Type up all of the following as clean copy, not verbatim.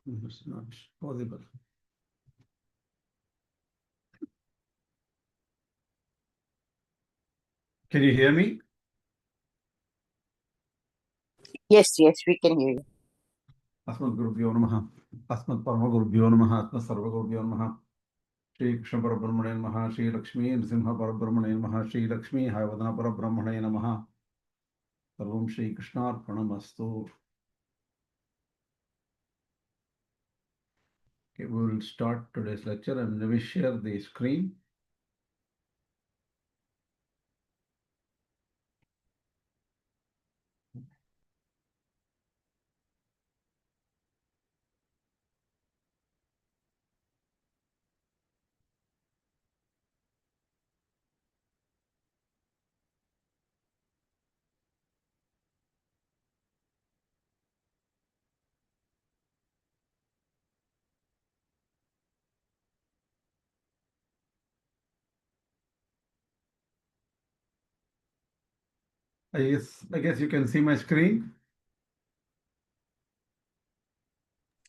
It's not possible. Can you hear me? Yes, we can hear you. Asmad-gurubhyo namaha. Asmad-parama-gurubhyo namaha. Asmad-sarva-gurubhyo namaha. Shri Krishna Parabrahmane namaha. Shri Lakshmi Nrsimha Parabrahmane namaha. Shri Lakshmi Hayavadana Parabrahmane namaha. Sarvam Shri Krishna Arpanamastu. Okay, we will start today's lecture, and let me share the screen. I guess you can see my screen.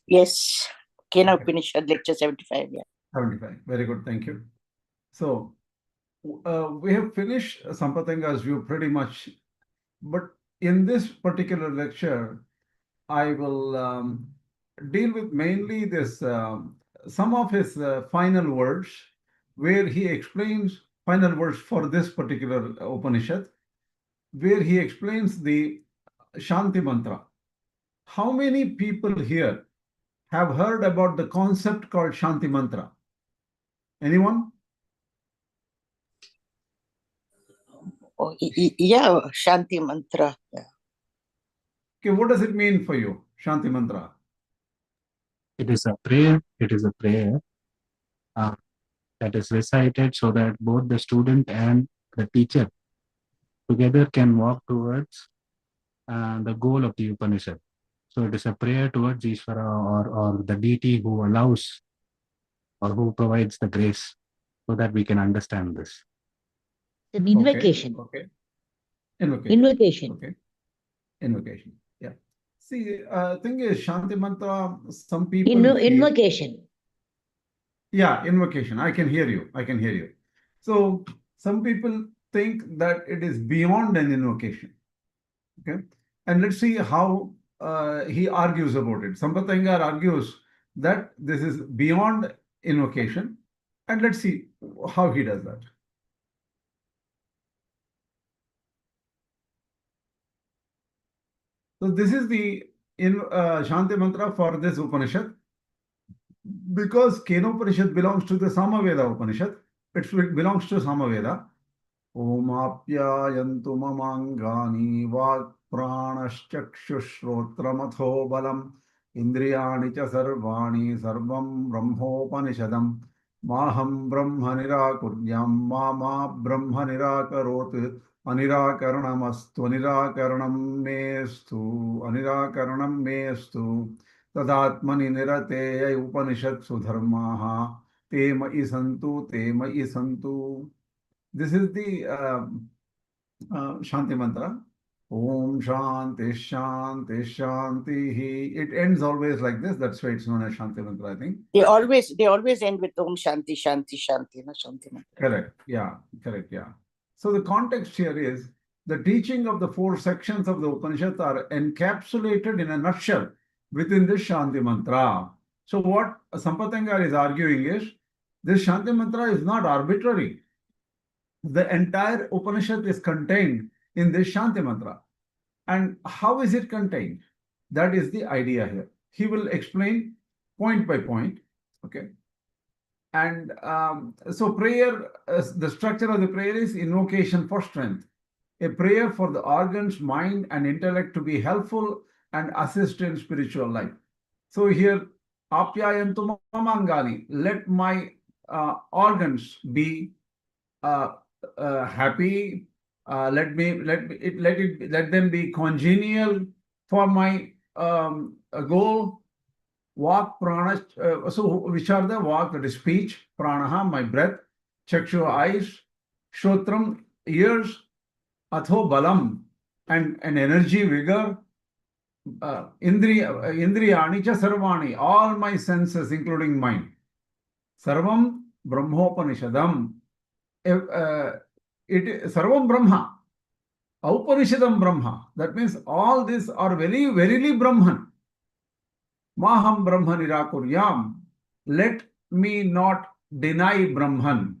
Yes, Kena Upanishad, lecture 75. Yeah. 75. Very good. Thank you. So, we have finished Sampatanga's view pretty much, but in this particular lecture, I will deal with mainly this some of his final words, where he explains final words for this particular Upanishad, where he explains the Shanti Mantra. How many people here have heard about the concept called Shanti Mantra? Anyone? Oh, yeah, Shanti Mantra. Yeah. Okay, what does it mean for you, Shanti Mantra? It is a prayer. It is a prayer that is recited so that both the student and the teacher together can walk towards the goal of the Upanishad. So it is a prayer towards Ishvara or the deity who allows or who provides the grace so that we can understand this. An invocation. Okay. Invocation. Invocation. Okay. Invocation. Yeah. See, thing is, Shanti Mantra, some people feel... Invocation. Yeah, invocation. I can hear you. I can hear you. So some people think that it is beyond an invocation. Okay. And let's see how he argues about it. Sampatangar argues that this is beyond invocation. And let's see how he does that. So this is the Shanti Mantra for this Upanishad. Because Kena Upanishad belongs to the Samaveda Upanishad, it belongs to Samaveda. Om apyayantu mamangani vak pranaschakshushrotramatho balam indriyani cha sarvani sarvam brahmopanishadam maham brahma nirakuryam mama brahma nirakarot anirakaranamastu anirakaranam mestu tadatmani nirateya upanishadsu dharmaha te ma'i santu. This is the Shanti Mantra. Om Shanti Shanti Shanti. It ends always like this. That's why it's known as Shanti Mantra, I think. They always end with Om Shanti Shanti Shanti, no Shanti Mantra. Correct. Yeah. So the context here is the teaching of the 4 sections of the Upanishads are encapsulated in a nutshell within this Shanti Mantra. So what Sampatangar is arguing is this Shanti Mantra is not arbitrary. The entire Upanishad is contained in this Shanti Mantra. And how is it contained? That is the idea here. He will explain point by point. Okay. And so prayer, the structure of the prayer is invocation for strength. A prayer for the organs, mind, and intellect to be helpful and assist in spiritual life. So here, apyayantu mamangani, let my organs be happy. Let them be congenial for my goal. Vak prana. So which are the vak? That is speech. Pranaha, my breath. Chakshu, eyes. Shotram, ears. Atho balam, and energy, vigor. Indriyani cha sarvani, all my senses, including mind. Sarvam Brahmopanishadam. Sarvam Brahma. Upanishadam Brahma. That means all these are verily Brahman. Mā'saṁ Brahma nirakuryam. Let me not deny Brahman.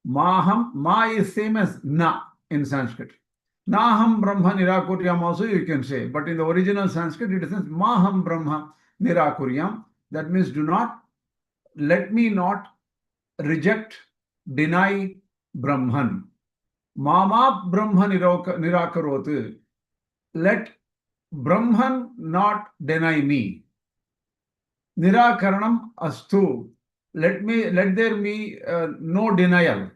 Mā'saṁ, ma is same as na in Sanskrit. Naham Brahma nirakuryam also you can say, but in the original Sanskrit it says Mā'saṁ Brahma nirakuryam. That means let me not reject, deny Brahman. Mama Brahma nirakarot. Let Brahman not deny me. Nirakaranam astu. Let there be no denial.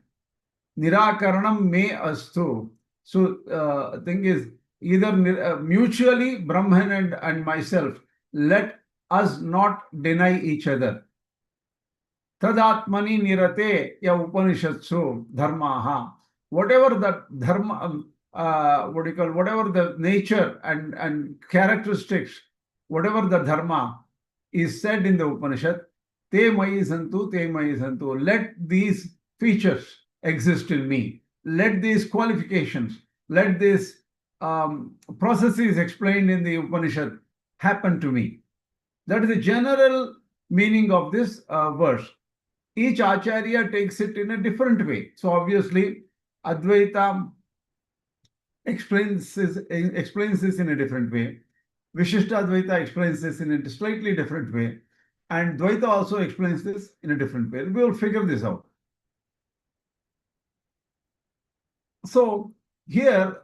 Nirakaranam me astu. So thing is either mutually Brahman and myself, let us not deny each other. Tadatmani nirate ya upanishatsu dharmaha. Whatever the dharma, whatever the nature and characteristics, whatever the dharma is said in the Upanishad, te mayi santu, let these features exist in me. Let these qualifications, let these processes explained in the Upanishad happen to me. That is the general meaning of this verse. Each Acharya takes it in a different way. So obviously, Advaita explains this in a different way. Viśiṣṭādvaita explains this in a slightly different way. And Dvaita also explains this in a different way. We will figure this out. So here,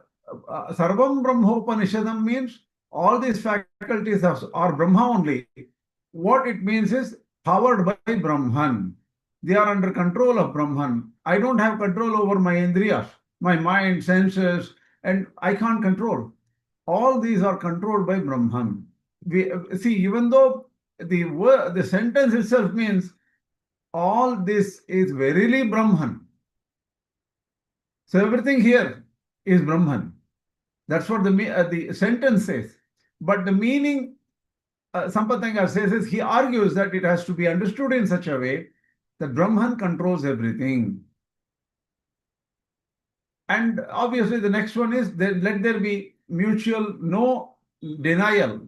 Sarvaṁ Brahmopanishadam means all these faculties are Brahma only. What it means is powered by Brahman. They are under control of Brahman. I don't have control over my indriyas, my mind, senses, and I can't control. All these are controlled by Brahman. See, even though the sentence itself means all this is verily Brahman. So everything here is Brahman. That's what the sentence says. But the meaning, Sāthaṅkara says, is he argues that it has to be understood in such a way that Brahman controls everything. And obviously the next one is, let there be mutual, no denial.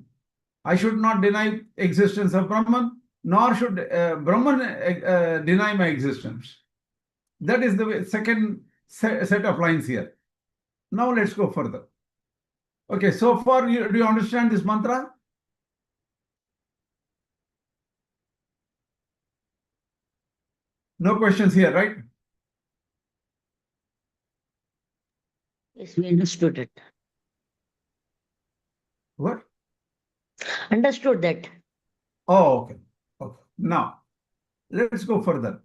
I should not deny existence of Brahman, nor should Brahman deny my existence. That is the second set of lines here. Now let's go further. Okay, so far, do you understand this mantra? No questions here, right? Yes, we understood it. What? Understood that. Oh, okay. Okay. Now, let's go further.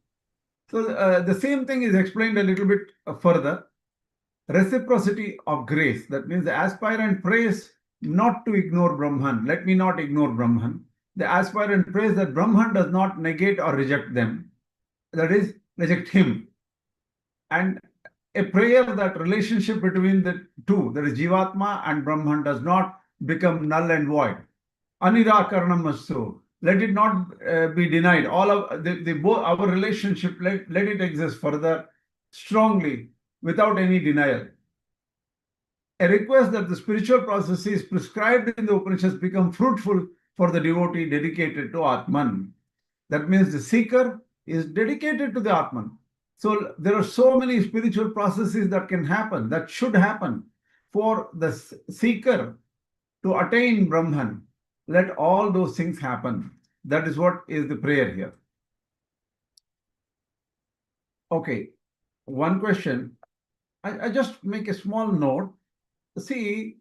So the same thing is explained a little bit further. Reciprocity of grace. That means the aspirant prays not to ignore Brahman. Let me not ignore Brahman. The aspirant prays that Brahman does not negate or reject them. That is, reject him. And a prayer that relationship between the two, that is Jivatma and Brahman, does not become null and void. Anirakarana mastu. Let it not be denied. All of our relationship, let it exist further strongly without any denial. A request that the spiritual processes prescribed in the Upanishads become fruitful for the devotee dedicated to Atman. That means the seeker is dedicated to the Atman. So there are so many spiritual processes that can happen, that should happen for the seeker to attain Brahman. Let all those things happen. That is what is the prayer here. Okay, one question. I just make a small note. See,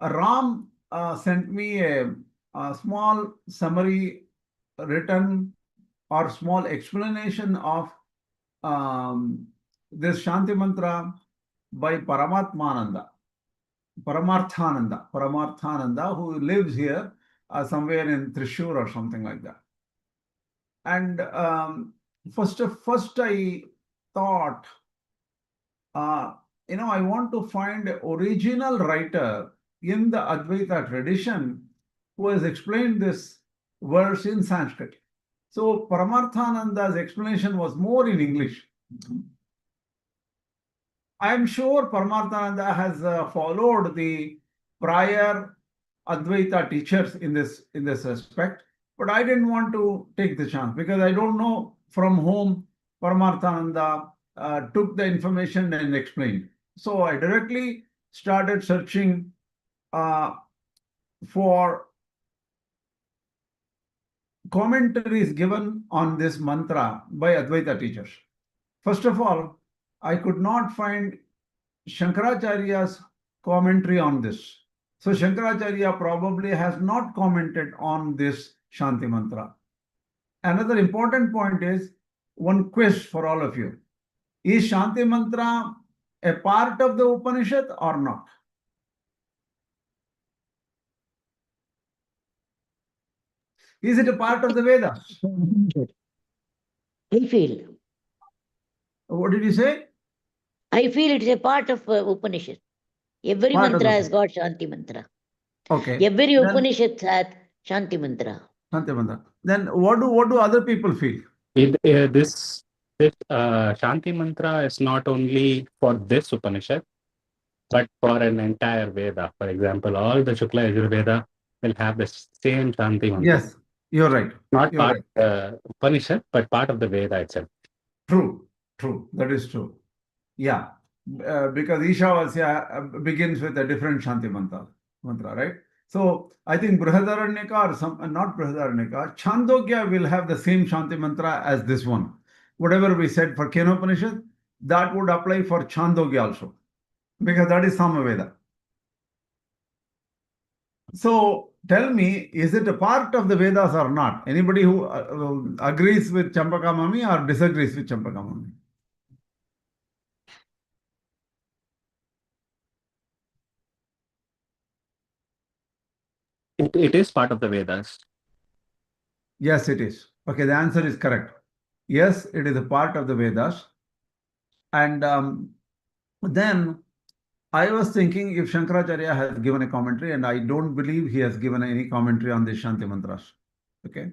Ram sent me a small summary written or small explanation of this Shanti Mantra by Paramatmananda, Paramarthananda, who lives here somewhere in Thrissur or something like that. And first I thought, I want to find an original writer in the Advaita tradition who has explained this verse in Sanskrit. So Paramarthananda's explanation was more in English. I am sure Paramarthananda has followed the prior Advaita teachers in this respect, but I didn't want to take the chance because I don't know from whom Paramarthananda took the information and explained. So I directly started searching for commentaries given on this mantra by Advaita teachers. First of all, I could not find Shankaracharya's commentary on this. So Shankaracharya probably has not commented on this Shanti Mantra. Another important point is one quiz for all of you. Is Shanti Mantra a part of the Upanishad or not? Is it a part of the Vedas? I feel. What did you say? I feel it's a part of Upanishad. Every Part of mantra the- has got Shanti Mantra. Okay. Every Then- Upanishad has Shanti Mantra. Shanti Mantra. Then what do other people feel? This Shanti Mantra is not only for this Upanishad, but for an entire Veda. For example, all the Shukla Ayurveda will have the same Shanti Mantra. Yes, you're right. Not You're part right. of the Upanishad, but part of the Veda itself. True. That is true. Yeah. Because Ishavasya begins with a different Shanti mantra, right? So I think Brihadaranyaka or some, not Brihadaranyaka, Chandogya will have the same Shanti mantra as this one. Whatever we said for Kena Upanishad, that would apply for Chandogya also, because that is Samaveda. So tell me, is it a part of the Vedas or not? Anybody who agrees with Champaka Mami or disagrees with Champaka Mami? It is part of the Vedas. Yes, it is. Okay, the answer is correct. Yes, it is a part of the Vedas. And then I was thinking if Shankaracharya has given a commentary, and I don't believe he has given any commentary on the Shanti Mantras. Okay.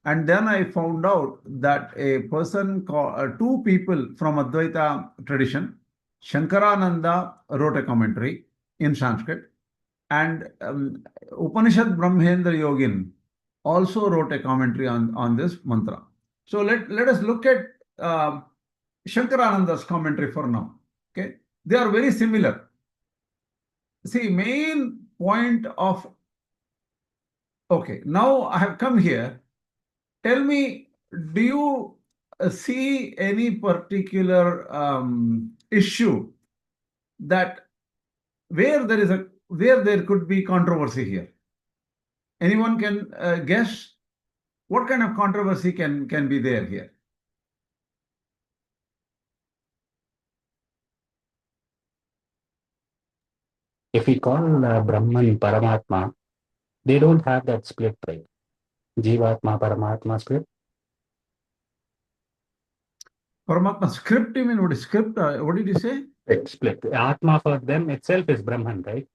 And then I found out that a person called, two people from Advaita tradition, Shankarananda wrote a commentary in Sanskrit, and Upanishad Brahmendra Yogin also wrote a commentary on this mantra. So let us look at Shankarananda's commentary for now. Okay, they are very similar. See, main point of, okay, now I have come here. Tell me, do you see any particular issue that where there could be controversy here? Anyone can guess what kind of controversy can be there here? If we call Brahman Paramatma, they don't have that split, right? Jivatma, Paramatma split. Paramatma script, you mean what is script? What did you say? Split. Atma for them itself is Brahman, right?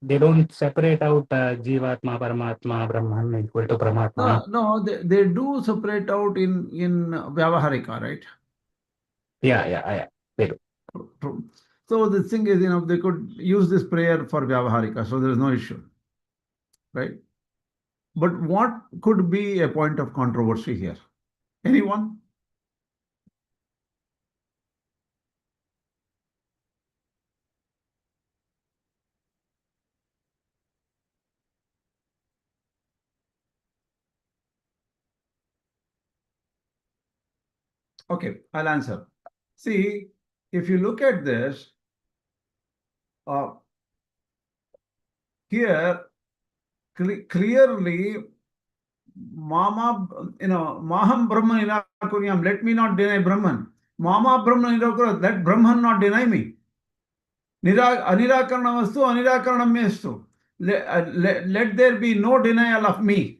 They don't separate out Jivatma, Paramatma, Brahman equal to Paramatma. No, they do separate out in Vyavaharika, right? Yeah. They do. True. So the thing is, they could use this prayer for Vyavaharika, so there is no issue, right? But what could be a point of controversy here? Anyone? Okay, I'll answer. See, if you look at this, here clearly, Mama, Maham Brahman Nirakuryam, let me not deny Brahman. Mama Brahman Nirakuryam, let Brahman not deny me. Anirakarana vastu, anirakaranam mestu. Let there be no denial of me,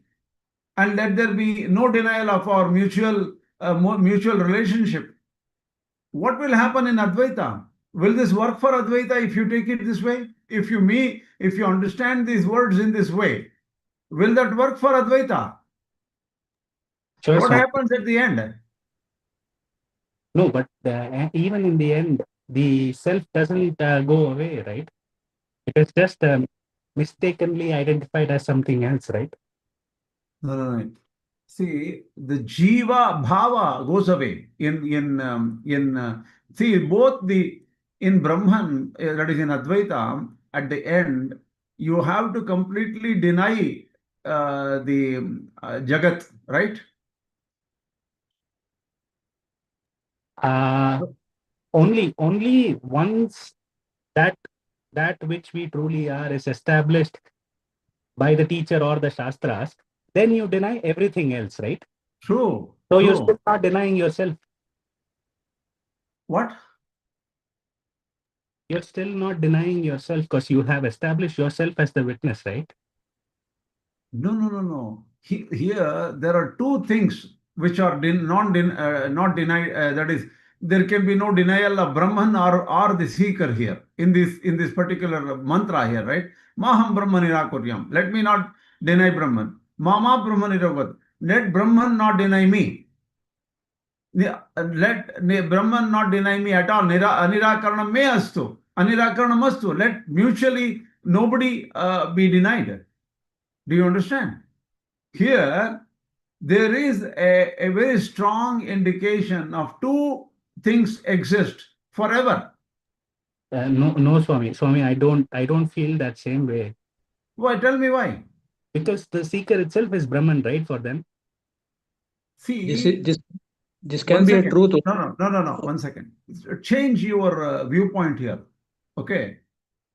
and let there be no denial of our mutual relationship. What will happen in Advaita? Will this work for Advaita if you take it this way? if you understand these words in this way, will that work for Advaita? Sure, What Swami. happens at the end? No, but even in the end, the self doesn't go away, right? It is just mistakenly identified as something else, right? No. See, the jiva bhava goes away see both in Brahman, that is in Advaita, at the end you have to completely deny the Jagat, right? Only once that which we truly are is established by the teacher or the Shastras, then you deny everything else, right? True. So true. you're still not denying yourself. What? You're still not denying yourself because you have established yourself as the witness, right? No. Here there are two things which are not denied. That is, there can be no denial of Brahman or the seeker here in this particular mantra here, right? Maham Brahman nirakuryam. Let me not deny Brahman. Mama Brahman nirakuryam. Let Brahman not deny me. Let Brahman not deny me at all. Anirakaranam me astu. Anirakaranam astu. Let mutually nobody be denied. Do you understand? Here, there is a very strong indication of two things exist forever. No, Swami, I don't feel that same way. Why? Tell me why. Because the seeker itself is Brahman, right, for them. See, this can be a truth. No. 1 second. Change your viewpoint here. Okay.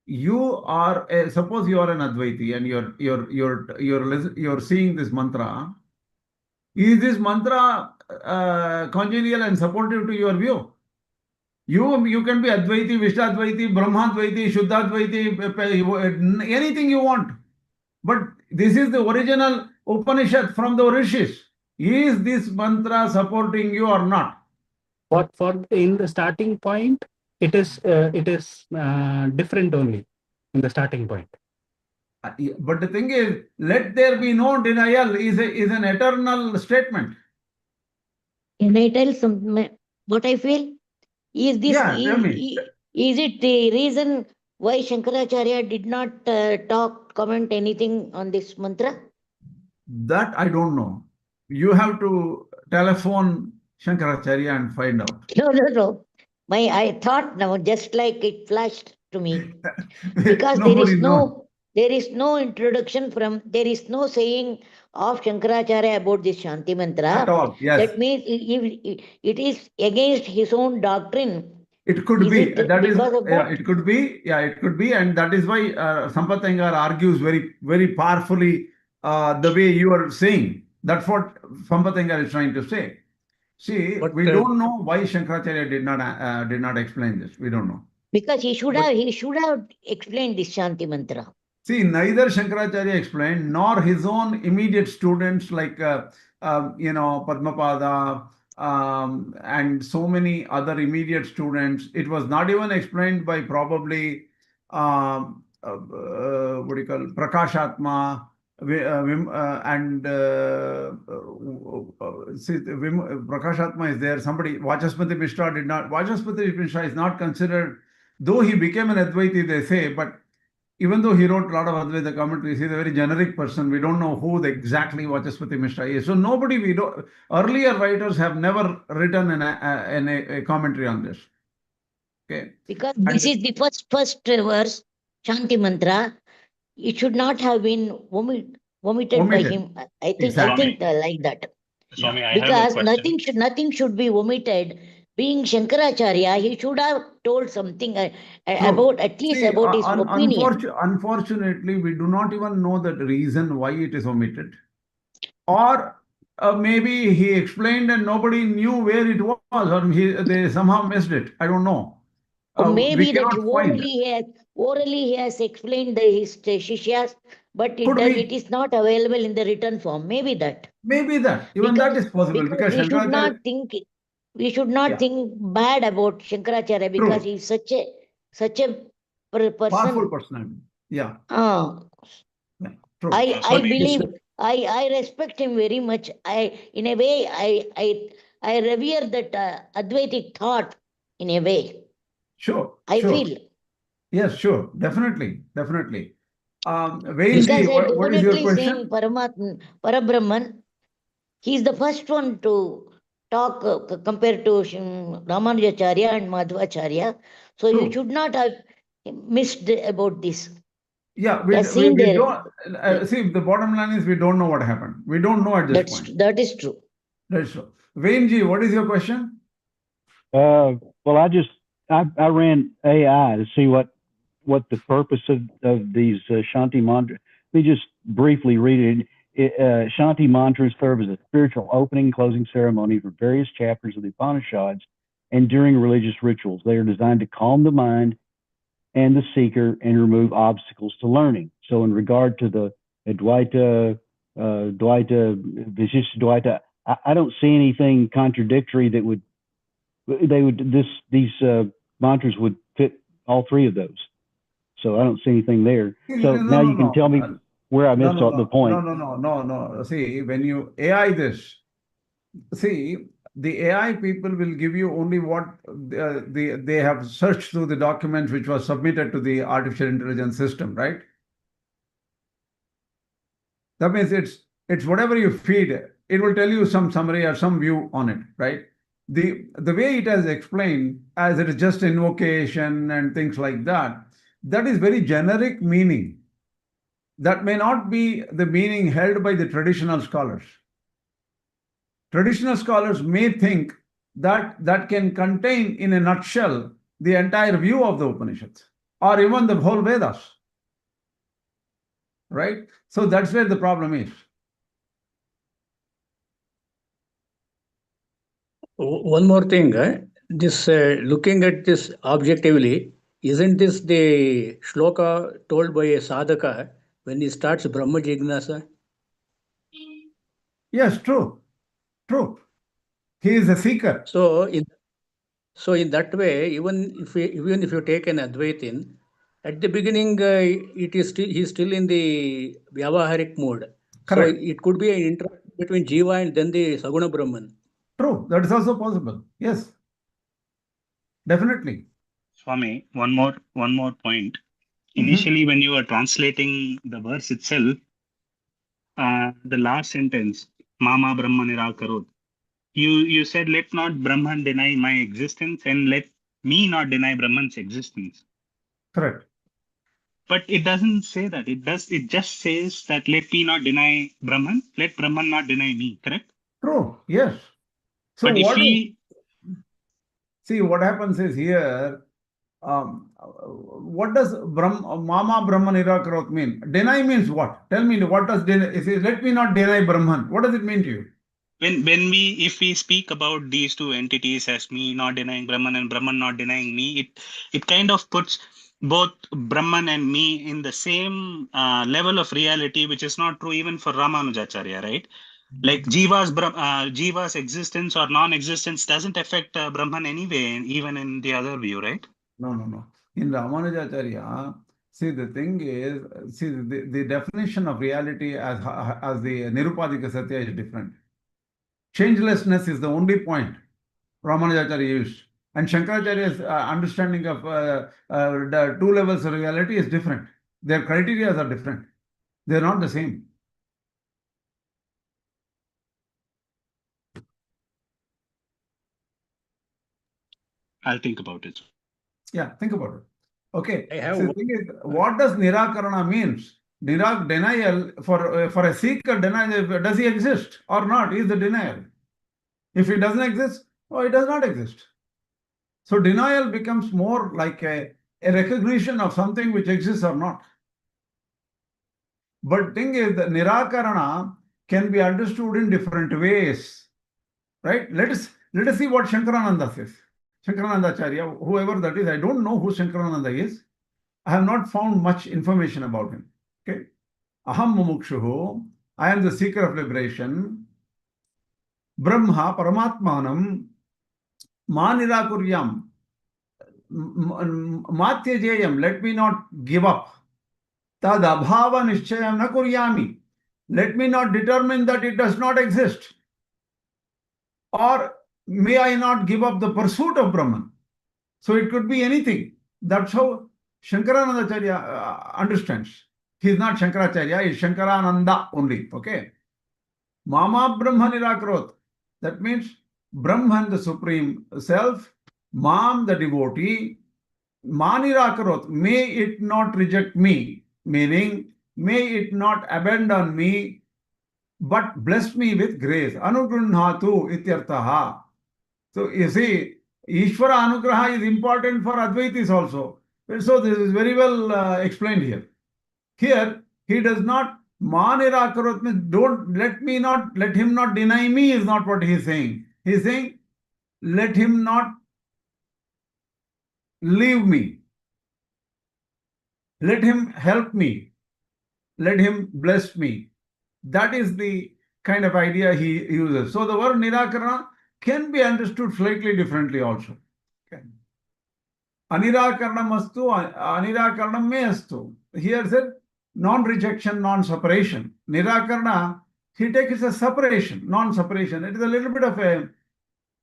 You are suppose you are an Advaiti and you're seeing this mantra. Is this mantra congenial and supportive to your view? You can be Advaiti, Viśiṣṭādvaita, Brahmadvaiti, Shuddhadvaiti, anything you want. But this is the original Upanishad from the Rishis. Is this mantra supporting you or not? But for in the starting point, it is different only in the starting point. But the thing is, let there be no denial is an eternal statement. Can I tell what I feel? Is this Tell me. is it the reason why Shankaracharya did not comment anything on this mantra? That I don't know. You have to telephone Shankaracharya and find out. No. I thought now, just like it flashed to me, because there is no introduction there is no saying of Shankaracharya about this Shanti Mantra. At all, yes. That means it is against his own doctrine. It could be. It could be. Yeah, it could be. And that is why Sāthaṅkara argues very, very powerfully the way you are saying. That's what Sāthaṅkara is trying to say. See, we don't know why Shankaracharya did not explain this. We don't know. Because he should have explained this Shanti Mantra. See, neither Shankaracharya explained nor his own immediate students like Padmapada and so many other immediate students. It was not even explained by probably Prakashatma and Prakashatma is there. Somebody, Vachaspati Mishra did not. Vachaspati Mishra is not considered, though he became an Advaiti, they say, but even though he wrote a lot of Advaita commentaries, he's a very generic person. We don't know who exactly Vachaspati Mishra is. So earlier writers have never written a commentary on this. Okay. Because this is the first verse, Shanti Mantra. It should not have been omitted by him. I think like that. Swami, I because have a question. nothing should be omitted. Being Shankaracharya, he should have told something about his opinion. Unfortunately, we do not even know the reason why it is omitted. Or maybe he explained and nobody knew where it was, or they somehow missed it. I don't know. Maybe that orally he has explained his Shishyas, but it is not available in the written form. Maybe that. Even that is possible. Because we should not think bad about Shankaracharya because he is such a person. Powerful personality. Yeah. Ah, Yeah. True. I Sorry, believe, I respect him very much. In a way, I revere that Advaitic thought in a way. Sure. I sure. feel. Yes, sure. Definitely. Definitely. Because Vainji, I what is your definitely question? seen Parabrahman. He's the first one to talk compared to Ramanujacharya and Mādhvacharya. So you True. should not have missed about this. Yeah, He has seen we there. don't see. The bottom line is we don't know what happened. We don't know at this point. That is true. That's true. Vainji, what is your question? Well, I ran AI to see what the purpose of these Shanti Mantra. Let me just briefly read it. Shanti Mantras serve as a spiritual opening and closing ceremony for various chapters of the Upanishads and during religious rituals. They are designed to calm the mind and the seeker and remove obstacles to learning. So in regard to the Advaita, Dvaita, Viśiṣṭādvaita, I don't see anything contradictory that would these mantras would fit all three of those. So I don't see anything there. So now you can tell me where I missed the point. No. See, when you AI this, see, the AI people will give you only what they have searched through the documents which was submitted to the artificial intelligence system, right? That means it's whatever you feed, it will tell you some summary or some view on it, right? The way it has explained as it is just invocation and things like that, that is very generic meaning. That may not be the meaning held by the traditional scholars. Traditional scholars may think that can contain in a nutshell the entire view of the Upanishads or even the whole Vedas. Right? So that's where the problem is. One more thing, this looking at this objectively, isn't this the shloka told by a sadhaka when he starts Brahma Jignasa? Yes, true. He is a seeker. So in that way, even if you take an Advaitin, at the beginning, he's still in the Vyavaharik mode. Correct. So it could be an interaction between Jiva and then the Saguna Brahman. True. That is also possible. Yes. Definitely. Swami, one more point. Initially, when you were translating the verse itself, the last sentence, Mama Brahma Nirakarot, you said, let not Brahman deny my existence and let me not deny Brahman's existence. Correct. But it doesn't say that. It just says that let me not deny Brahman, let Brahman not deny me, correct? True. Yes. So but see, what happens is here, what does Mama Brahma Nirakarot mean? Deny means what? Tell me, what does deny? It says, let me not deny Brahman. What does it mean to you? if we speak about these two entities as me not denying Brahman and Brahman not denying me, it kind of puts both Brahman and me in the same level of reality, which is not true even for Ramanujacharya, right? Like Jiva's existence or non-existence doesn't affect Brahman anyway, even in the other view, right? No. In Ramanujacharya, see, the thing is, see, the definition of reality as the Nirupadika Satya is different. Changelessness is the only point Ramanujacharya used. And Shankaracharya's understanding of the two levels of reality is different. Their criteria are different. They're not the same. I'll think about it. Yeah, think about it. Okay. I have So the thing is, what does Nirakarana means? Denial for a seeker, denial, does he exist or not is the denial. If he doesn't exist, it does not exist. So denial becomes more like a recognition of something which exists or not. But thing is that Nirakarana can be understood in different ways. Right? Let us see what Shankarananda says. Shankaranandacharya, whoever that is, I don't know who Shankarananda is. I have not found much information about him. Okay. Aham mumukshuhu, I am the seeker of liberation. Brahma paramatmanam ma nirakuryam. Matyajeyam, let me not give up. Tad abhava nishchayam na kuryami. Let me not determine that it does not exist. Or may I not give up the pursuit of Brahman. So it could be anything. That's how Shankaranandacharya understands. He is not Shankaracharya, he is Shankarananda only. Okay. Mama Brahma Nirakarot. That means Brahman, the Supreme Self, Mam, the devotee, Manirakarot, may it not reject me, meaning may it not abandon me, but bless me with grace. Anugrunhatu ityartaha. So you see, Ishvara Anugraha is important for Advaitis also. So this is very well explained here. Here, he does not, Manirakarot means don't let him not deny me is not what he is saying. He is saying, let him not leave me. Let him help me. Let him bless me. That is the kind of idea he uses. So the word Nirakarana can be understood slightly differently also. Okay. Anirakaranam astu, Anirakaranam me astu. Here said non-rejection, non-separation. Nirakarana, he takes a separation, non-separation. It is a little bit of a,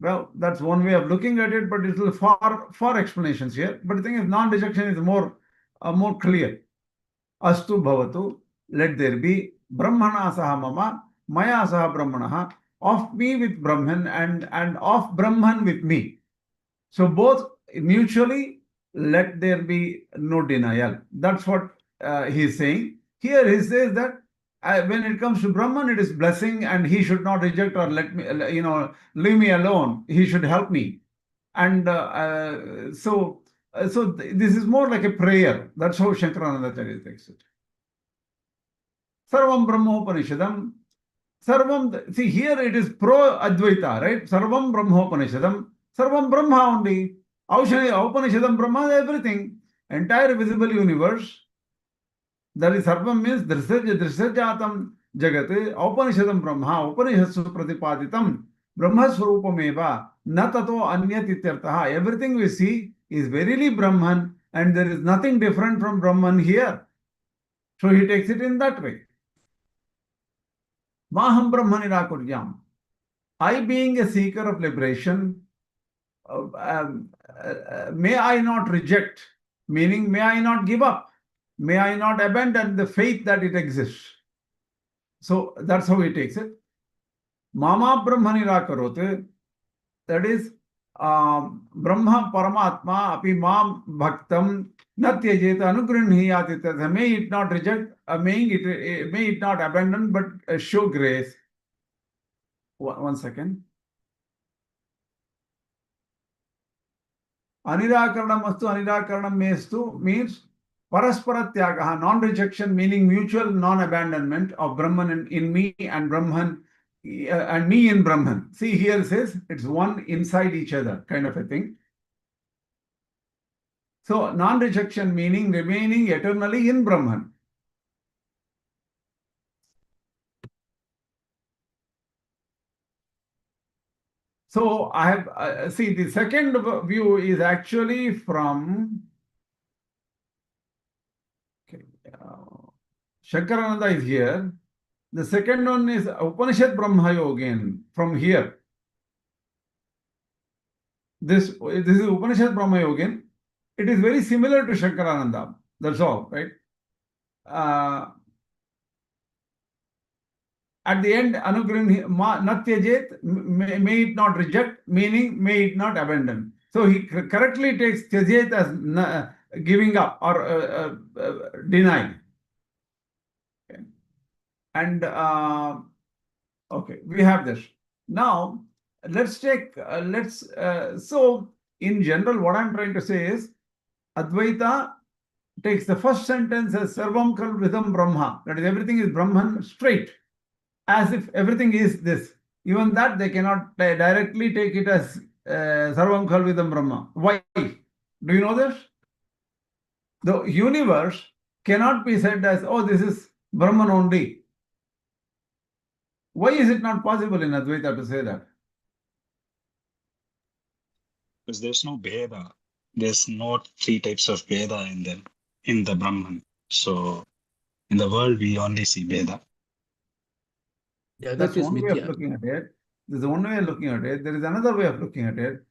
well, that's one way of looking at it, but it's far explanations here. But the thing is, non-rejection is more clear. Astu bhavatu, let there be, Brahmana saha mama, maya saha brahmanaha, of me with Brahman and of Brahman with me. So both mutually, let there be no denial. That's what he is saying. Here he says that when it comes to Brahman, it is blessing and he should not reject or let me, leave me alone. He should help me. And so this is more like a prayer. That's how Shankaranandacharya takes it. Sarvaṁ Brahmopanishadam. Sarvaṁ, see here it is pro-Advaita, right? Sarvaṁ Brahmopanishadam. Sarvaṁ Brahma only. Upanishadam Brahma, everything. Entire visible universe. That is Sarvaṁ means Drisyajatam Jagat. Upanishadam Brahma. Upanishadsu Pratipaditam. Brahma Swarupameva. Na tato anyat ityartaha. Everything we see is verily Brahman and there is nothing different from Brahman here. So he takes it in that way. Mā'saṁ Brahma Nirakuryam. I being a seeker of liberation, may I not reject, meaning may I not give up, may I not abandon the faith that it exists. So that's how he takes it. Mama Brahma Nirakarot, that is Brahma Paramatma api mam bhaktam natyajeta anugrinhiyati. May it not reject, may it not abandon, but show grace. One second. Anirakaranam astu anirakaranam mestu means paraspara tyagaha, non-rejection, meaning mutual non-abandonment of Brahman in me and Brahman and me in Brahman. See, here it says it's one inside each other kind of a thing. So non-rejection meaning remaining eternally in Brahman. So I have, see, the second view is actually from Shankarananda is here. The second one is Upanishad Brahma Yoga from here. This is Upanishad Brahma Yoga. It is very similar to Shankarananda. That's all, right? At the end, Anugrin Natyajet, may it not reject, meaning may it not abandon. So he correctly takes Tyajet as giving up or denying. Okay. And okay, we have this. Now, let's take, so in general, what I'm trying to say is, Advaita takes the first sentence as Sarvaṁ Kalvidam Brahma. That is, everything is Brahman straight, as if everything is this. Even that they cannot directly take it as Sarvaṁ Kalvidam Brahma. Why? Do you know this? The universe cannot be said as, oh, this is Brahman only. Why is it not possible in Advaita to say that? Because there's no Veda. there's no three types of Veda in the Brahman. So in the world, we only see Veda. That's one way of looking at it. There's one way of looking at it. There is another way of looking at it.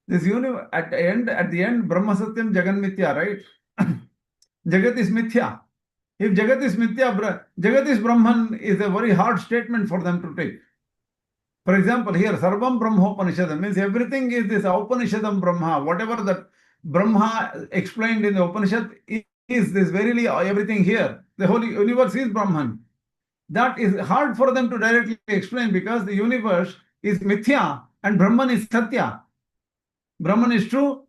This universe at the end, Brahma Satyam Jagan Mithya, right? Jagat is Mithya. If Jagat is Mithya, Jagat is Brahman is a very hard statement for them to take. For example, here Sarvaṁ Brahmopanishadam means everything is this Upanishadam Brahma. Whatever that Brahma explained in the Upanishad is this verily everything here. The whole universe is Brahman. That is hard for them to directly explain because the universe is Mithya and Brahman is Satya. Brahman is true,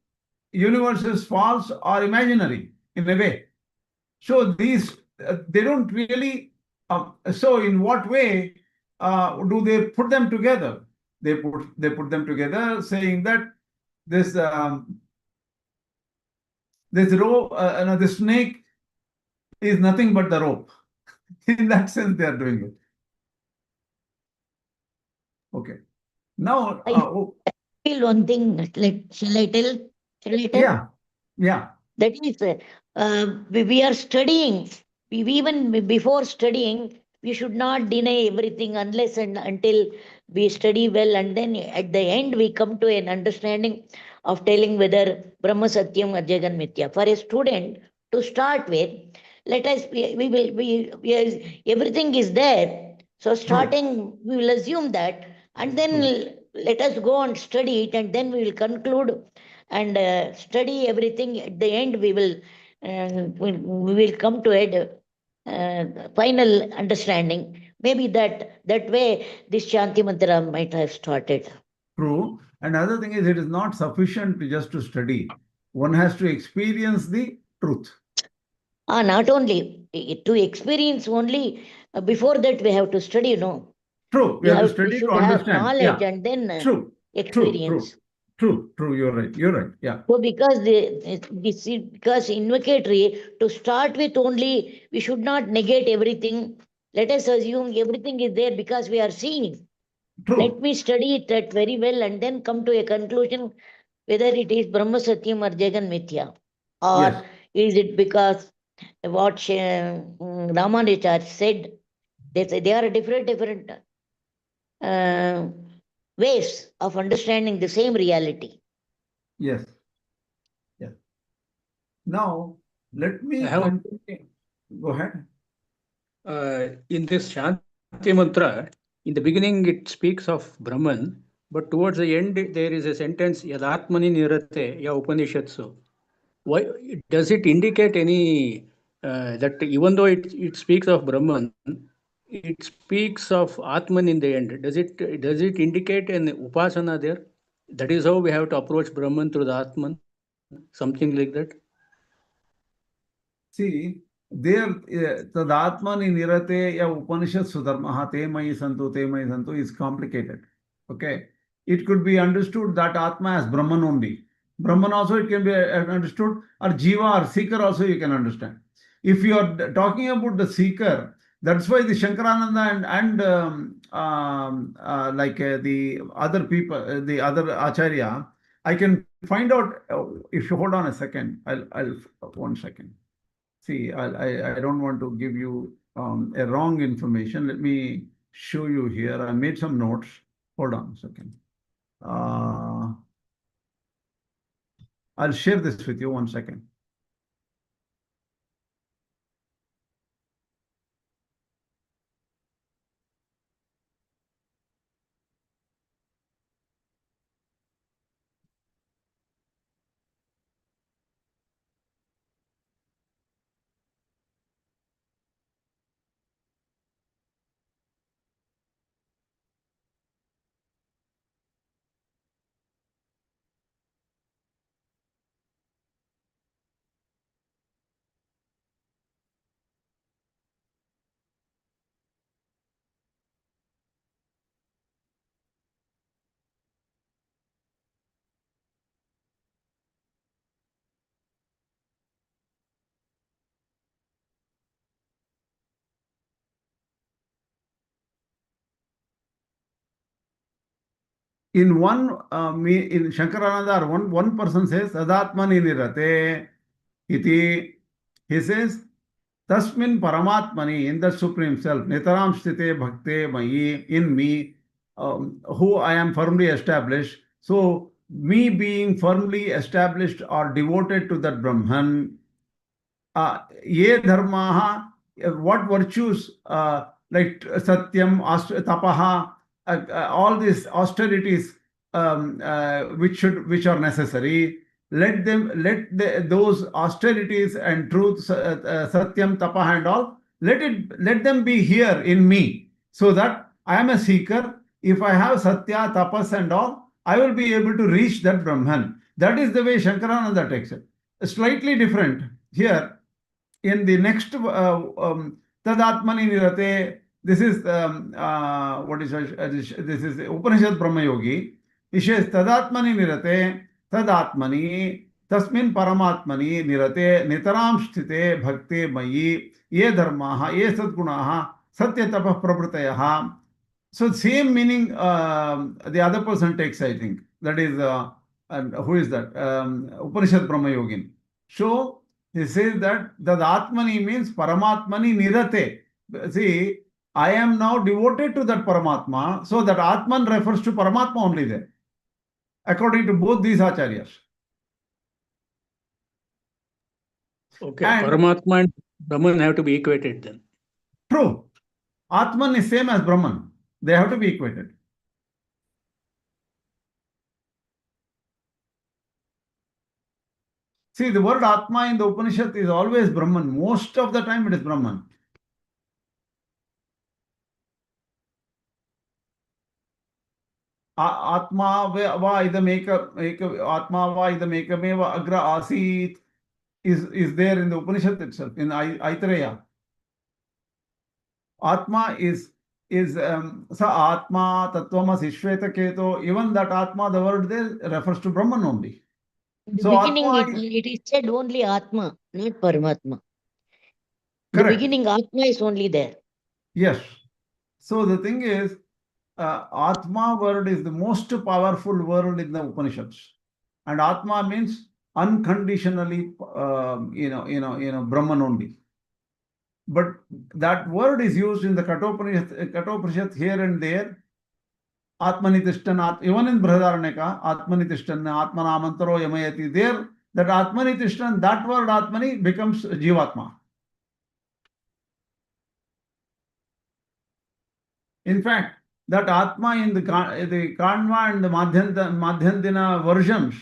universe is false or imaginary in a way. So these, they don't really, so in what way do they put them together? They put them together saying that this rope, the snake is nothing but the rope. In that sense, they are doing it. Okay. Now, feel one thing, shall I tell? Yeah. That is, we are studying. Even before studying, we should not deny everything unless and until we study well, and then at the end we come to an understanding of telling whether Brahma Satyam or Jagan Mithya. For a student to start with, let us everything is there. So starting, we will assume that, and then let us go and study it, and then we will conclude and study everything. At the end, we will come to a final understanding. Maybe that way this Shanti Mantra might have started. True. And another thing is, it is not sufficient just to study. One has to experience the truth. Not only to experience only. Before that, we have to study. No. True. We have to study to understand. Knowledge and then experience. True. You're right. Yeah. So because because invocatory, to start with only, we should not negate everything. Let us assume everything is there because we are seeing. True. Let me study it very well and then come to a conclusion whether it is Brahma Satyam or Jagan Mithya. Or is it because what Ramanuja said, they are different ways of understanding the same reality. Yes. Now, let me continue. Go ahead. In this Shanti Mantra, in the beginning it speaks of Brahman, but towards the end there is a sentence, Yadatmani Nirate Ya Upanishadsu. Why does it indicate any that even though it speaks of Brahman, it speaks of Atman in the end? Does it indicate an Upāsanā there? That is how we have to approach Brahman through the Atman, something like that. See, there Tadatmani Nirate Ya Upanishad Sudharmaha Te Mayi Santu is complicated. Okay. It could be understood that Atma as Brahman only. Brahman also it can be understood, or Jiva or seeker also you can understand. If you are talking about the seeker, that's why the Shankarananda and like the other people, the other Acharya, I can find out, if you hold on a second, I'll 1 second. See, I don't want to give you a wrong information. Let me show you here. I made some notes. Hold on a second. I'll share this with you 1 second. in in Shankarānanda, one person says, Tadatmani nirate iti. He says, Tasmin Paramatmani, in the Supreme Self, Nitaram Sthite Bhakte Mayi, in me, who I am firmly established. So, me being firmly established or devoted to that Brahman, ye dharmaha, what virtues like satyam, tapaha, all these austerities which are necessary, let those austerities and truths, satyam, tapaha and all, let them be here in me, so that I am a seeker. If I have satya, tapas and all, I will be able to reach that Brahman. That is the way Shankarananda takes it. Slightly different here. In the next Tadatmani Nirate, this is what is this is Upanishad Brahma Yogi. He says Tadatmani Nirate, Tadatmani, Tasmin Paramatmani Nirate, Nitaram Sthite Bhakte Mayi, Ye Dharmaha, Ye Sadgunaha, Satyatapah Prabhutayaha. So same meaning the other person takes, I think. That is, and who is that? Upanishad Brahma Yogin. So he says that Atmani means Paramatmani Nirate. See, I am now devoted to that Paramatma, so that Atman refers to Paramatma only there, according to both these acharyas. Okay, And Paramatma and Brahman have to be equated then. true, Atman is same as Brahman. They have to be equated. See, the word Atma in the Upanishad is always Brahman. Most of the time it is Brahman. Atma va idamekam agra asit is there in the Upanishad itself, in Aitareya. Atma is sa Atma tattvamasi shveta keto. Even that Atma, the word there refers to Brahman only. In the So beginning, Atma it is said only Atma, not Paramatma. The correct. beginning Atma is only there. Yes. So the thing is, Atma word is the most powerful word in the Upanishads, and Atma means unconditionally, Brahman only. But that word is used in the Kathopanishad here and there. Atmanitishtan, even in Brihadaranyaka, Atmanitishtan, Atmanamantaro Yamayati. There, that Atmanitishtan, that word Atmani becomes Jivatma. In fact, that Atma in the Kanva and the Madhyandina versions,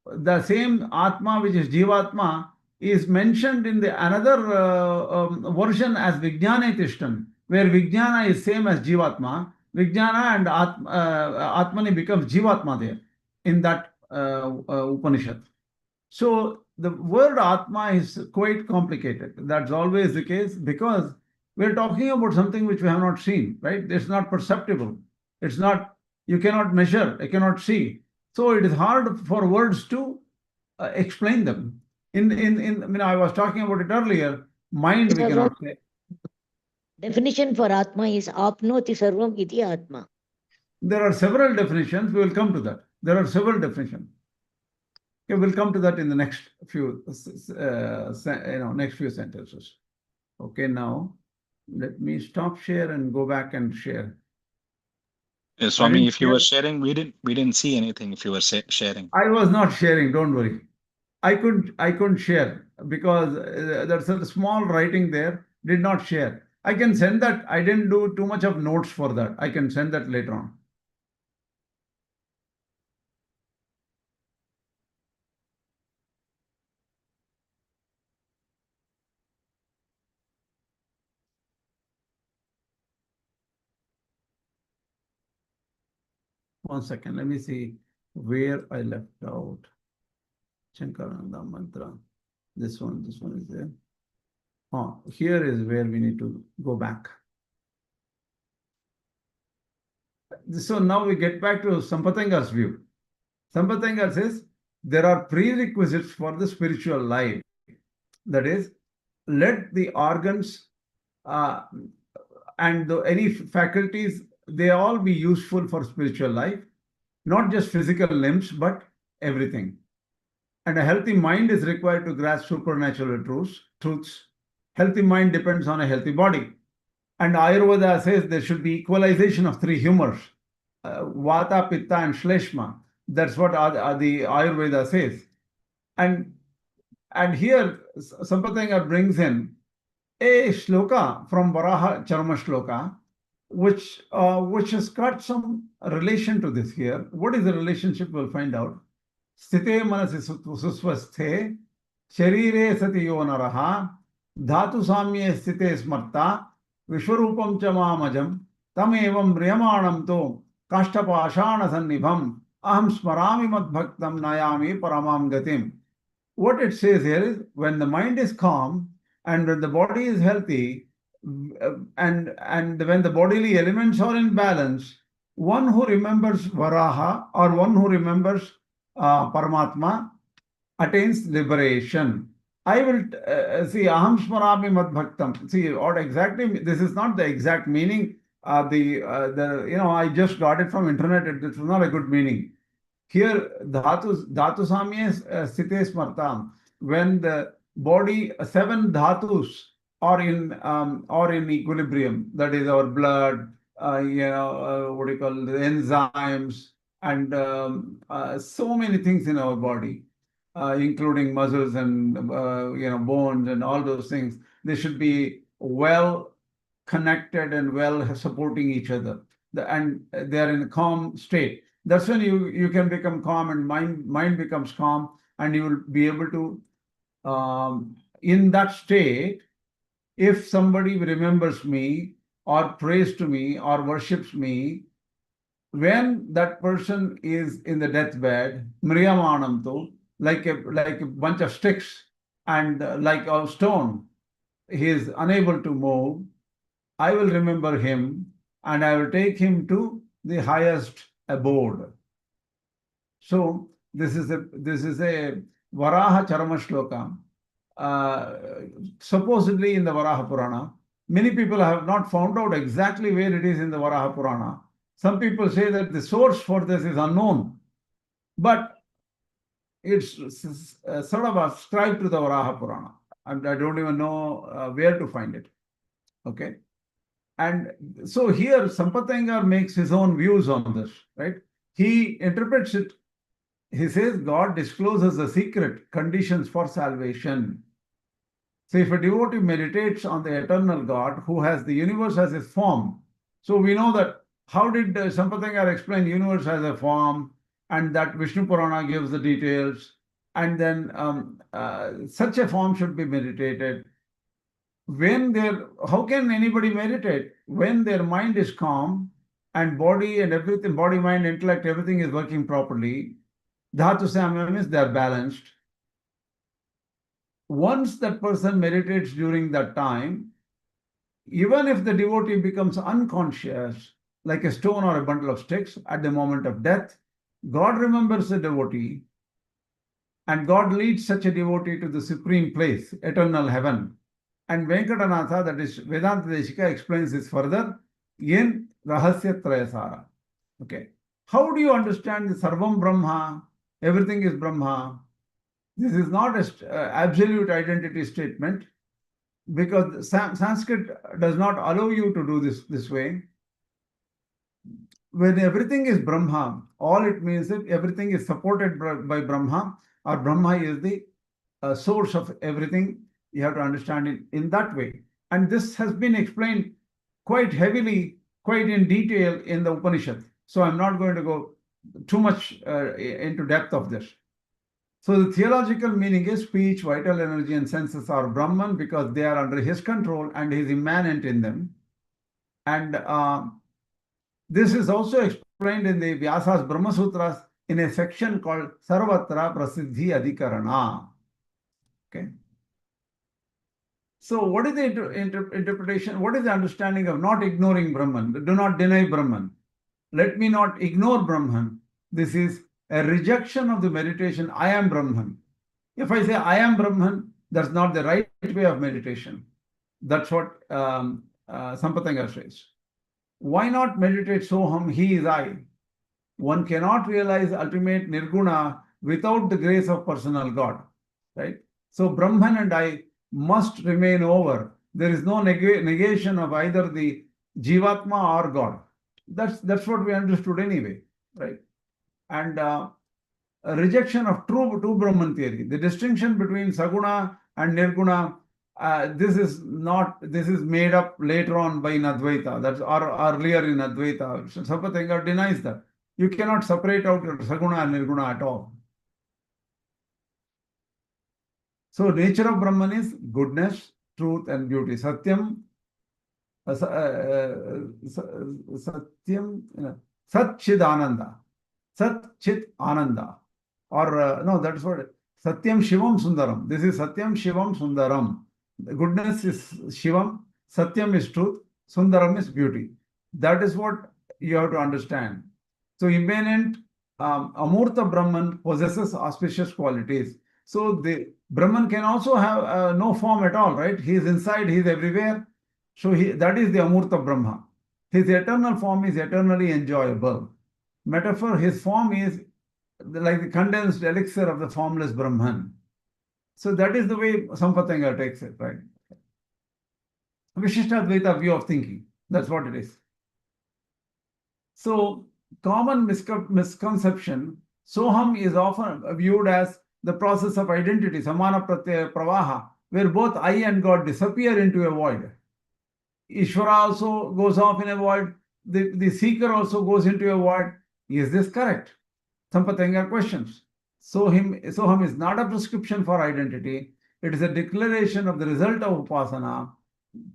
the same Atma which is Jivatma is mentioned in the another version as Vijnana Tishtan, where Vijnana is same as Jivatma. Vijnana and Atmani becomes Jivatma there in that Upanishad. So the word Atma is quite complicated. That's always the case because we're talking about something which we have not seen, right? It's not perceptible. It's not, you cannot measure, you cannot see. So it is hard for words to explain them. I mean, I was talking about it earlier. Mind, we cannot say. Definition for Atma is Apnoti Sarvaṁ iti Atma. There are several definitions. We will come to that. There are several definitions. Okay, we'll come to that in the next few, next few sentences. Okay, now let me stop share and go back and share. Swami, if you were sharing, we didn't see anything if you were sharing. I was not sharing, don't worry. I couldn't share because there's a small writing there, did not share. I can send that. I didn't do too much of notes for that. I can send that later on. One second, let me see where I left out. Shankarānanda mantra. This one is there. Oh, here is where we need to go back. So now we get back to Sampatanga's view. Sampatanga says there are prerequisites for the spiritual life. That is, let the organs and any faculties, they all be useful for spiritual life. not just physical limbs, but everything. And a healthy mind is required to grasp supernatural truths. Healthy mind depends on a healthy body. And Ayurveda says there should be equalization of three humors, Vata, Pitta, and Shleshma. That's what the Ayurveda says. And here Sāthaṅkara brings in a shloka from Varaha Charma shloka, which has got some relation to this here. What is the relationship? We'll find out. Sthite manasi susvasthe sharire sati yo naraha dhatu samye sthite smarta vishwarupam cha mamajam tam evam mriyamanam to kashtapashana sannibham aham smarami madbhaktam nayami paramam gatim. What it says here is, when the mind is calm and when the body is healthy, and when the bodily elements are in balance, one who remembers Varaha or one who remembers Paramatma attains liberation. I will see aham smarami madbhaktam. See what exactly, this is not the exact meaning. I just got it from internet. This is not a good meaning. Here, dhatu samye sthite smartam. When the body, 7 dhatus are in equilibrium, that is our blood, the enzymes, and so many things in our body, including muscles and bones and all those things. They should be well connected and well supporting each other, and they are in a calm state. That's when you can become calm, and mind becomes calm, and you will be able to, in that state, if somebody remembers me or prays to me or worships me, when that person is in the deathbed, mriyamanam to, like a bunch of sticks and like a stone, he is unable to move, I will remember him and I will take him to the highest abode. So this is a Varaha Charma shloka, supposedly in the Varaha Purana. Many people have not found out exactly where it is in the Varaha Purana. Some people say that the source for this is unknown, but it's sort of ascribed to the Varaha Purana, and I don't even know where to find it. Okay. And so here Sāthaṅkara makes his own views on this, right? He interprets it. He says God discloses the secret conditions for salvation. So if a devotee meditates on the eternal God who has the universe as his form, so we know that how did Sāthaṅkara explain universe as a form, and that Vishnu Purana gives the details, and then such a form should be meditated. How can anybody meditate? When their mind is calm and body and everything, body, mind, intellect, everything is working properly. Dhatu samya means they are balanced. Once that person meditates during that time, even if the devotee becomes unconscious, like a stone or a bundle of sticks at the moment of death, God remembers the devotee, and God leads such a devotee to the supreme place, eternal heaven. And Venkatanatha, that is Vedanta Deshika, explains this further in Rahasya Trayasara. Okay. How do you understand the Sarvaṁ Brahma? Everything is Brahma. This is not an absolute identity statement, because Sanskrit does not allow you to do this way. When everything is Brahma, all it means that everything is supported by Brahma, or Brahma is the source of everything. You have to understand it in that way. And this has been explained quite heavily, quite in detail in the Upanishad. So I'm not going to go too much into depth of this. So the theological meaning is speech, vital energy, and senses are Brahman because they are under his control and he is immanent in them. And this is also explained in the Vyasa's Brahma Sutras in a section called Sarvatra Prasiddhi Adhikarana. Okay. So what is the interpretation? What is the understanding of not ignoring Brahman? Do not deny Brahman. Let me not ignore Brahman. This is a rejection of the meditation, I am Brahman. If I say I am Brahman, that's not the right way of meditation. That's what Sāthaṅkara says. Why not meditate Soham, he is I? one cannot realize ultimate nirguna without the grace of personal God, right? So Brahman and I must remain over. There is no negation of either the Jivatma or God. That's what we understood anyway, right? And a rejection of true Brahman theory. The distinction between Saguna and Nirguna, this is made up later on by Advaita. That's or earlier in Advaita. Sāthaṅkara denies that. You cannot separate out Saguna and Nirguna at all. So nature of Brahman is goodness, truth and beauty. Satyam, Sat Chid Ananda. Sat Chit Ananda. Or no, that's what Satyam Shivam Sundaram. This is Satyam Shivam Sundaram. The goodness is Shivam, Satyam is truth, Sundaram is beauty. That is what you have to understand. So immanent Amurta Brahman possesses auspicious qualities. So the Brahman can also have no form at all, right? He is inside, he is everywhere. So that is the Amurta Brahma. His eternal form is eternally enjoyable. Metaphor, his form is like the condensed elixir of the formless Brahman. So that is the way Sāthaṅkara takes it, right? Viśiṣṭādvaita view of thinking. That's what it is. So common misconception, Soham is often viewed as the process of identity, Samana Pratyaya Pravaha, where both I and God disappear into a void. Ishvara also goes off in a void. The seeker also goes into a void. Is this correct? Sāthaṅkara questions. Soham is not a prescription for identity. It is a declaration of the result of Upāsanā.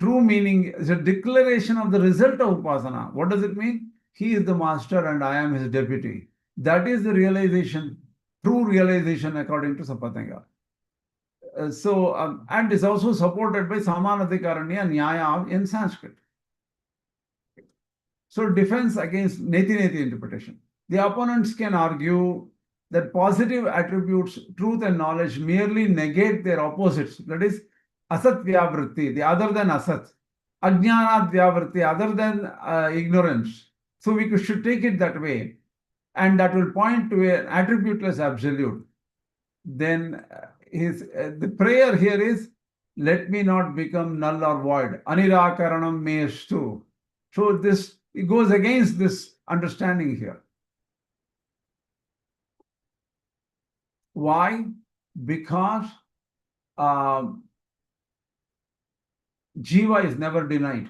True meaning is a declaration of the result of Upāsanā. What does it mean? He is the master and I am his deputy. That is the realization, true realization according to Sāthaṅkara. And is also supported by Samanadhikaranya Nyaya in Sanskrit. So defense against Neti interpretation. The opponents can argue that positive attributes, truth and knowledge merely negate their opposites. That is, asat vyavritti, the other than asat. Ajnanat vyavritti, other than ignorance. So we should take it that way. And that will point to an attributeless absolute. Then the prayer here is, let me not become null or void. Anirakaranam mestu. So it goes against this understanding here. Why? Because Jiva is never denied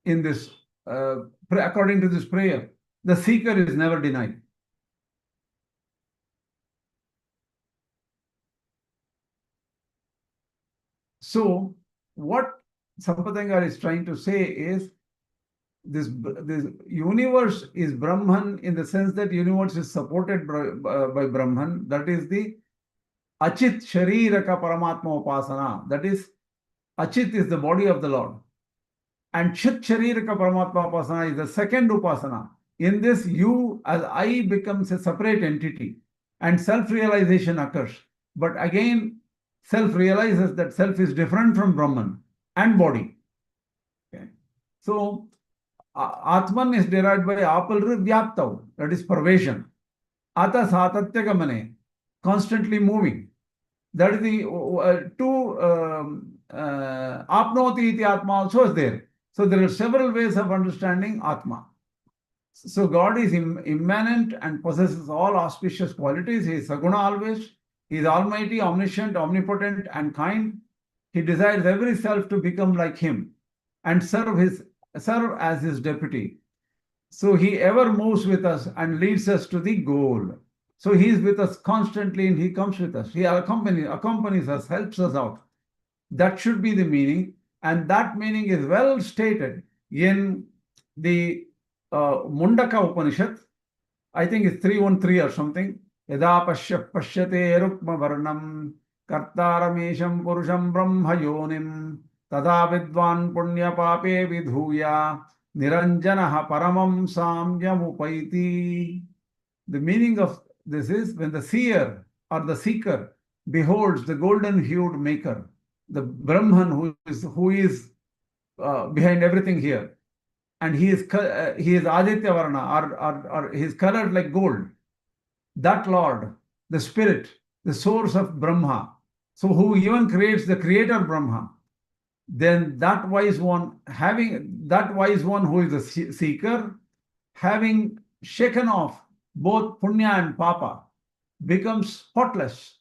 in this, according to this prayer. The seeker is never denied. So, what Sāthaṅkara is trying to say is, this universe is Brahman in the sense that universe is supported by Brahman. That is the Achit Shariraka Paramatma Upāsanā. That is, Achit is the body of the Lord. And Chit Shariraka Paramatma Upāsanā is the second Upāsanā. In this, you as I becomes a separate entity and self-realization occurs. But again, self realizes that self is different from Brahman and body. Okay. So, Atman is derived by apalru vyaptav, that is pervasion. Ata satatyagamane, constantly moving. That is the apnoti iti atma also is there. So there are several ways of understanding Atma. So God is immanent and possesses all auspicious qualities. He is Saguna always. He is almighty, omniscient, omnipotent and kind. He desires every self to become like him and serve as his deputy. So he ever moves with us and leads us to the goal. So he is with us constantly and he comes with us. He accompanies us, helps us out. That should be the meaning. And that meaning is well stated in the Mundaka Upanishad. I think it's 313 or something. Yada pashyate rukma varnam kartaramesham purusham brahma yonim tada vidvan punya pape vidhuya niranjanaha paramam samyam upaiti. The meaning of this is when the seer or the seeker beholds the golden-hued maker, the Brahman who is behind everything here, and he is Aditya Varna, or he is colored like gold. That Lord, the Spirit, the source of Brahma, so who even creates the creator Brahma, then that wise one who is the seeker, having shaken off both punya and papa, becomes spotless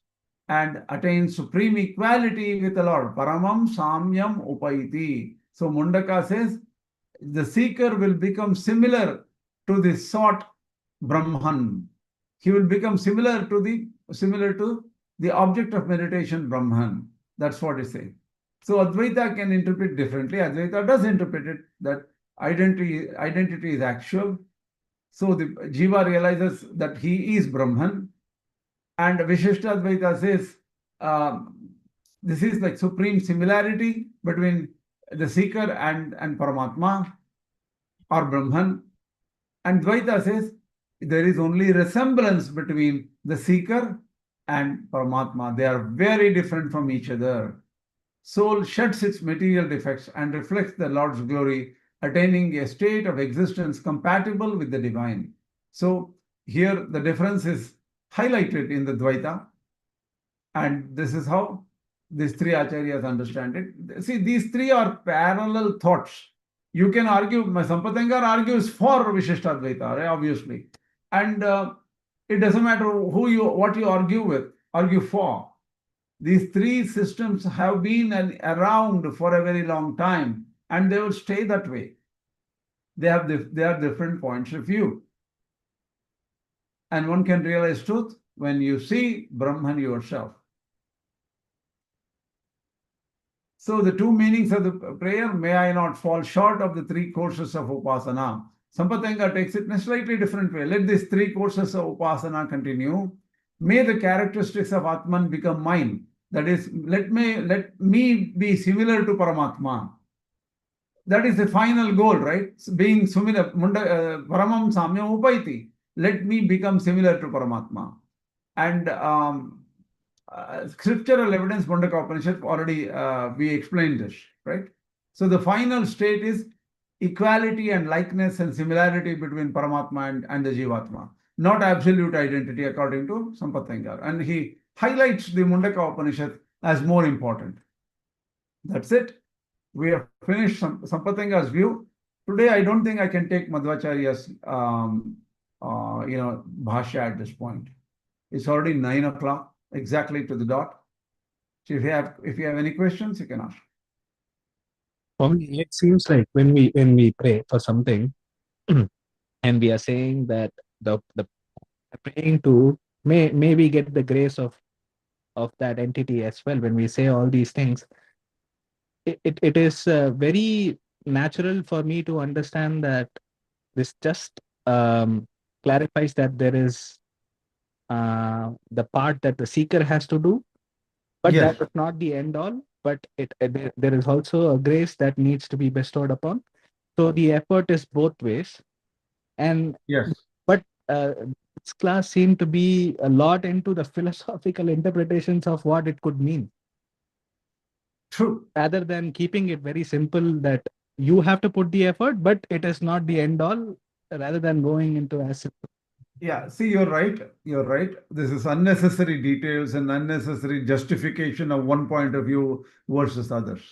and attains supreme equality with the Lord. Paramam samyam upaiti. So Mundaka says the seeker will become similar to the sought Brahman. He will become similar to the object of meditation, Brahman. That's what it says. So Advaita can interpret differently. Advaita does interpret it that identity is actual. So the Jiva realizes that he is Brahman. And Viśiṣṭādvaita says this is like supreme similarity between the seeker and Paramatma or Brahman. And Dvaita says there is only resemblance between the seeker and Paramatma. They are very different from each other. Soul sheds its material defects and reflects the Lord's glory, attaining a state of existence compatible with the divine. So here the difference is highlighted in the Dvaita, and this is how these three acharyas understand it. See, these three are parallel thoughts. You can argue, Sāthaṅkara argues for Viśiṣṭādvaita, right, obviously. And it doesn't matter what you argue for. These three systems have been around for a very long time, and they will stay that way. They are different points of view. And one can realize truth when you see Brahman yourself. So the two meanings of the prayer, may I not fall short of the three courses of Upāsanā. Sāthaṅkara takes it in a slightly different way. Let these three courses of Upāsanā continue. May the characteristics of Atman become mine. That is, let me be similar to Paramatma. That is the final goal, right? Being similar, Paramam Samyam Upaiti. Let me become similar to Paramatma. And scriptural evidence, Mundaka Upanishad, already we explained this, right? So the final state is equality and likeness and similarity between Paramatma and the Jivatma, not absolute identity according to Sāthaṅkara. And he highlights the Mundaka Upanishad as more important. That's it. We have finished Sāthaṅkara's view. Today, I don't think I can take Mādhvacharya's bhashya at this point. It's already 9 o'clock, exactly to the dot. So if you have any questions, you can ask. For me, it seems like when we pray for something, and we are saying that the praying to may we get the grace of that entity as well. When we say all these things, it is very natural for me to understand that this just clarifies that there is the part that the seeker has to do, but Yes. that is not the end all. But there is also a grace that needs to be bestowed upon. So the effort is both ways. And Yes. but this class seemed to be a lot into the philosophical interpretations of what it could mean. True. Rather than keeping it very simple that you have to put the effort, but it is not the end all, rather than going into as Yeah, see, you're right. You're right. This is unnecessary details and unnecessary justification of one point of view versus others.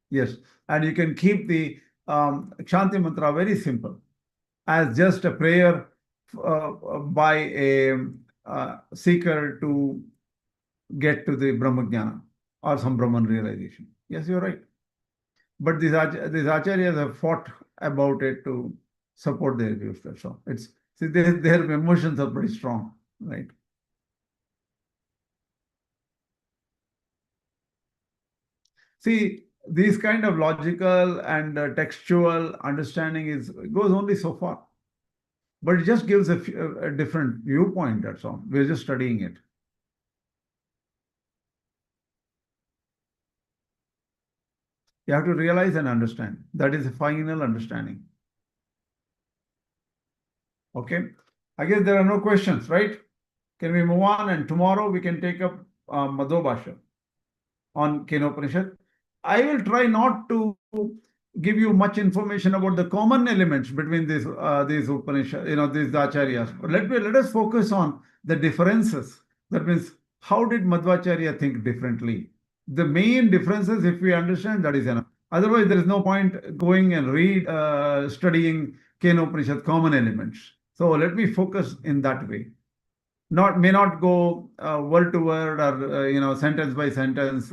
Yes, and you can keep the Shanti Mantra very simple, as just a prayer by a seeker to get to the Brahmajnana or some Brahman realization. Yes, you're right. But these acharyas have fought about it to support their views. That's all. See, their emotions are pretty strong, right? See, these kind of logical and textual understanding goes only so far. But it just gives a different viewpoint, that's all. We're just studying it. You have to realize and understand. That is the final understanding. Okay. I guess there are no questions, right? Can we move on? And tomorrow we can take up Madhvacharya on Kena Upanishad. I will try not to give you much information about the common elements between these Upanishad, these acharyas. But let us focus on the differences. That means, how did Mādhvacharya think differently? The main differences, if we understand, that is enough. Otherwise, there is no point going and studying Kena Upanishad common elements. So let me focus in that way. May not go word to word or sentence by sentence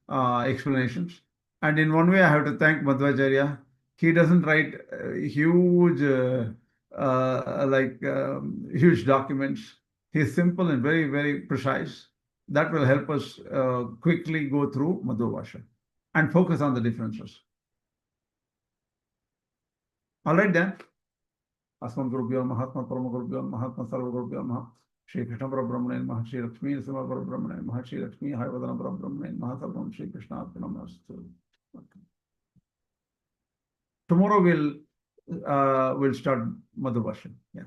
explanations. And in one way, I have to thank Mādhvacharya. He doesn't write huge huge documents. He's simple and very, very precise. That will help us quickly go through Madhva and focus on the differences. All right then. Asman Gurubhyo Mahatma Parama Gurubhyo Mahatma Sarva Gurubhyo Mahatma Shri Krishna Brahmane Mahashri Lakshmi Sama Brahmane Mahashri Lakshmi Hayavadana Brahmane Mahasarvaṁ Shri Krishna Arpanamastu. Tomorrow we'll start Madhva. Yeah.